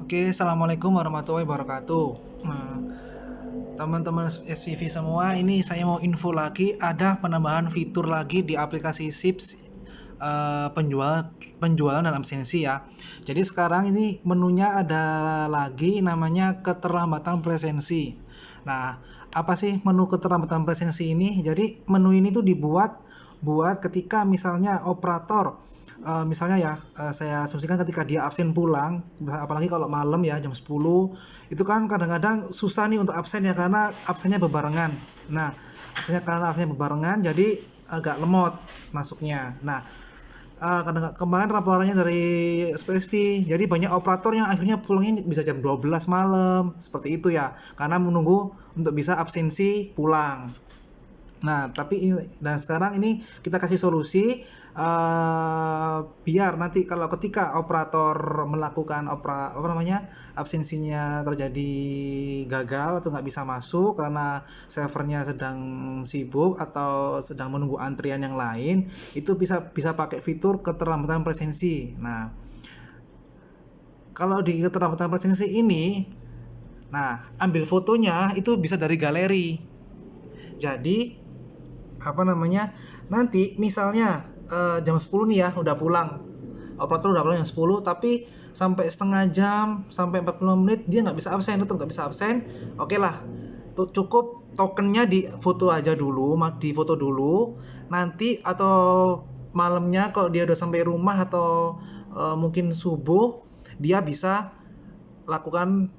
Oke, assalamualaikum warahmatullahi wabarakatuh. Nah, teman-teman SPV semua, ini saya mau info lagi, ada penambahan fitur lagi di aplikasi SIPS, penjualan dan absensi ya. Jadi sekarang ini menunya ada lagi namanya keterlambatan presensi. Nah, apa sih menu keterlambatan presensi ini? Jadi menu ini tuh dibuat ketika misalnya operator, misalnya ya, saya asumsikan ketika dia absen pulang, apalagi kalau malam ya jam 10, itu kan kadang-kadang susah nih untuk absen ya karena absennya bebarengan. Nah, karena absennya bebarengan jadi agak lemot masuknya. Nah, kemarin laporannya dari SPSV, jadi banyak operator yang akhirnya pulangnya bisa jam 12 malam, seperti itu ya, karena menunggu untuk bisa absensi pulang. Nah, dan sekarang ini kita kasih solusi, biar nanti kalau ketika operator melakukan absensinya terjadi gagal atau nggak bisa masuk karena servernya sedang sibuk atau sedang menunggu antrian yang lain, itu bisa pakai fitur keterlambatan presensi. Nah, kalau di keterlambatan presensi ini, nah ambil fotonya itu bisa dari galeri. Jadi nanti misalnya jam 10 nih ya udah pulang, operator udah pulang jam 10, tapi sampai setengah jam sampai 40 menit dia nggak bisa absen, tetap nggak bisa absen. Oke lah, tuh cukup tokennya di foto aja dulu, di foto dulu. Nanti atau malamnya kalau dia udah sampai rumah atau mungkin subuh, dia bisa lakukan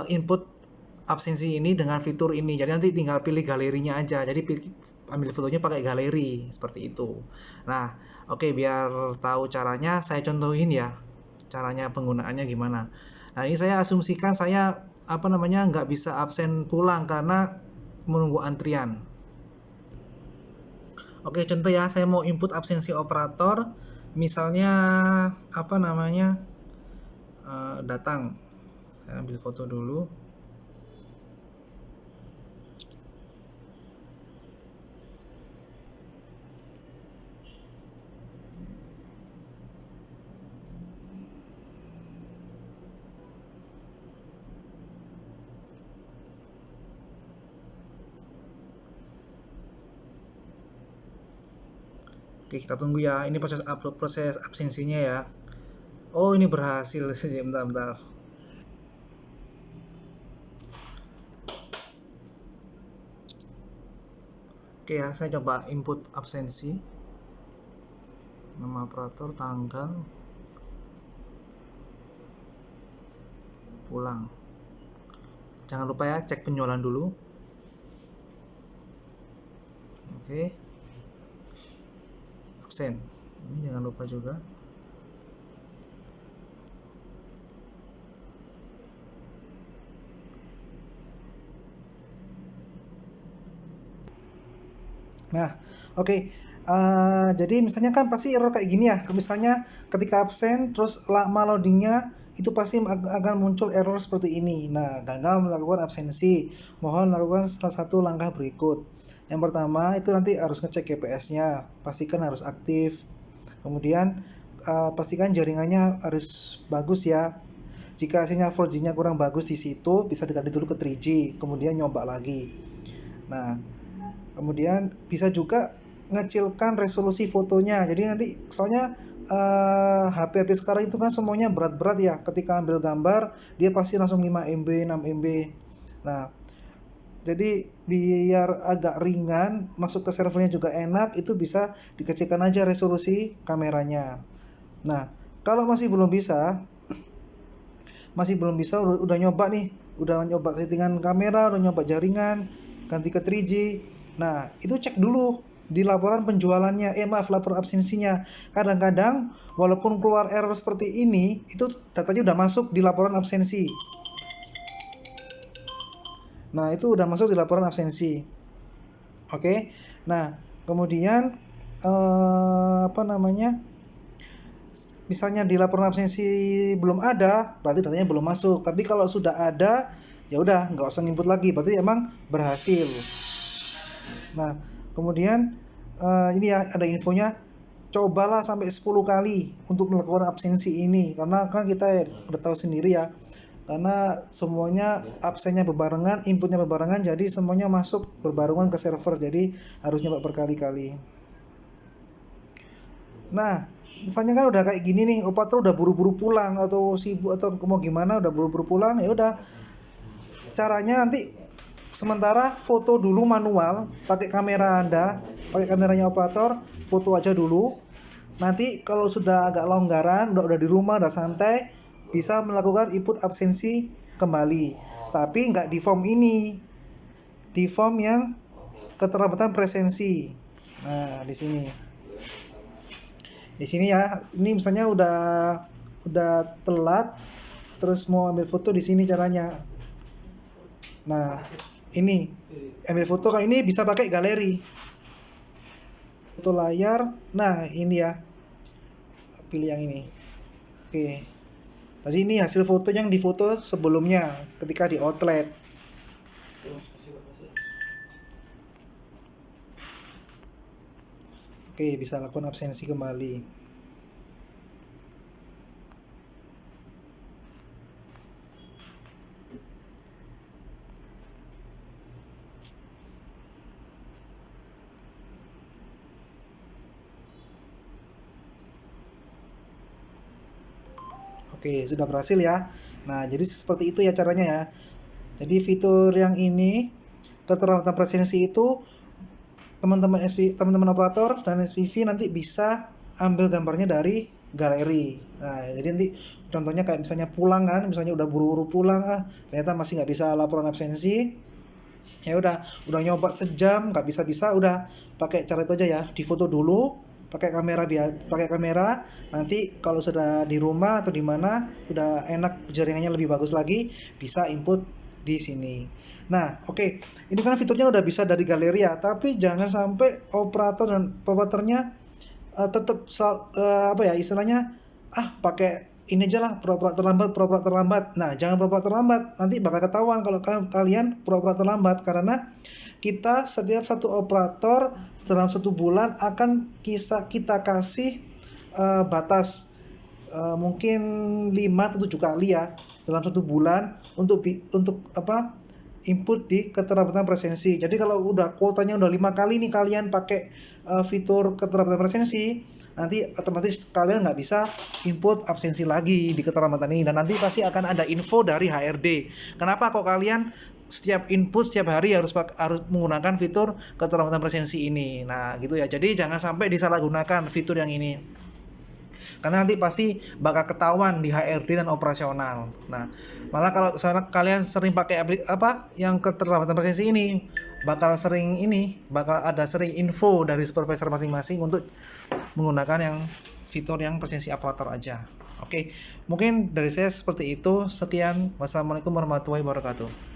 input absensi ini dengan fitur ini. Jadi nanti tinggal pilih galerinya aja. Jadi ambil fotonya pakai galeri seperti itu. Nah, oke, biar tahu caranya saya contohin ya. Caranya penggunaannya gimana. Nah, ini saya asumsikan saya nggak bisa absen pulang karena menunggu antrian. Oke, contoh ya, saya mau input absensi operator. Misalnya datang. Saya ambil foto dulu. Oke, kita tunggu ya. Ini proses absensinya ya. Oh, ini berhasil. Bentar. Oke ya, saya coba input absensi. Nama operator, tanggal, pulang. Jangan lupa ya, cek penjualan dulu. Oke. Absen. Ini jangan lupa juga. Nah, oke. Jadi misalnya kan pasti error kayak gini ya. Misalnya ketika absen terus lama loadingnya, itu pasti akan muncul error seperti ini. Nah, gagal melakukan absensi. Mohon lakukan salah satu langkah berikut. Yang pertama itu nanti harus ngecek GPS-nya, pastikan harus aktif. Kemudian pastikan jaringannya harus bagus ya. Jika sinyal 4G-nya kurang bagus di situ, bisa diganti dulu ke 3G, kemudian nyoba lagi. Nah, kemudian bisa juga ngecilkan resolusi fotonya. Jadi nanti soalnya HP sekarang itu kan semuanya berat-berat ya. Ketika ambil gambar dia pasti langsung 5 MB, 6 MB. Nah, jadi biar agak ringan, masuk ke servernya juga enak, itu bisa dikecilkan aja resolusi kameranya. Nah, kalau masih belum bisa, udah nyoba nih, udah nyoba settingan kamera, udah nyoba jaringan, ganti ke 3G. Nah, itu cek dulu di laporan penjualannya, laporan absensinya. Kadang-kadang walaupun keluar error seperti ini, itu datanya udah masuk di laporan absensi. Nah, itu udah masuk di laporan absensi. Oke. Nah, kemudian misalnya di laporan absensi belum ada, berarti datanya belum masuk. Tapi kalau sudah ada, ya udah nggak usah input lagi, berarti emang berhasil. Nah, kemudian ini ya ada infonya, cobalah sampai 10 kali untuk melakukan absensi ini, karena kan kita udah tahu sendiri ya, karena semuanya absennya berbarengan, inputnya berbarengan, jadi semuanya masuk berbarengan ke server, jadi harus nyoba berkali-kali. Nah, misalnya kan udah kayak gini nih, operator udah buru-buru pulang atau sibuk atau mau gimana, udah buru-buru pulang, ya udah caranya nanti sementara foto dulu manual pakai kamera Anda, pakai kameranya operator, foto aja dulu. Nanti kalau sudah agak longgaran, udah di rumah, udah santai, bisa melakukan input absensi kembali. Tapi nggak di form ini, di form yang keterlambatan presensi. Nah, di sini. Di sini ya, ini misalnya udah telat, terus mau ambil foto di sini caranya. Nah, ini ambil foto kayak ini bisa pakai galeri. Foto layar. Nah, ini ya. Pilih yang ini. Oke. Tadi ini hasil foto yang difoto sebelumnya ketika di outlet. Oke, bisa lakukan absensi kembali. Oke, sudah berhasil ya. Nah, jadi seperti itu ya caranya ya. Jadi fitur yang ini keterlambatan presensi itu teman-teman operator dan SPV nanti bisa ambil gambarnya dari galeri. Nah, jadi nanti contohnya kayak misalnya pulang kan, misalnya udah buru-buru pulang, ternyata masih nggak bisa laporan absensi. Ya udah nyoba sejam nggak bisa, udah pakai cara itu aja ya, difoto dulu pakai kamera, nanti kalau sudah di rumah atau di mana udah enak jaringannya lebih bagus lagi, bisa input di sini. Nah, oke. Ini kan fiturnya udah bisa dari galeri ya, tapi jangan sampai operator dan operatornya tetap apa ya istilahnya, pakai ini aja lah, pura-pura terlambat. Nah, jangan pura-pura terlambat, nanti bakal ketahuan kalau kalian pura-pura terlambat, karena kita setiap satu operator dalam 1 bulan akan kita kasih batas mungkin 5 atau 7 kali ya dalam 1 bulan untuk apa input di keterlambatan presensi. Jadi kalau udah kuotanya udah 5 kali nih kalian pakai fitur keterlambatan presensi, nanti otomatis kalian nggak bisa input absensi lagi di keterlambatan ini, dan nanti pasti akan ada info dari HRD. Kenapa kok kalian setiap input setiap hari harus menggunakan fitur keterlambatan presensi ini? Nah, gitu ya. Jadi jangan sampai disalahgunakan fitur yang ini, karena nanti pasti bakal ketahuan di HRD dan operasional. Nah, malah kalau misalnya kalian sering pakai yang keterlambatan presensi ini, bakal ada sering info dari supervisor masing-masing untuk menggunakan yang fitur yang presensi operator aja. Oke, mungkin dari saya seperti itu. Sekian, wassalamualaikum warahmatullahi wabarakatuh.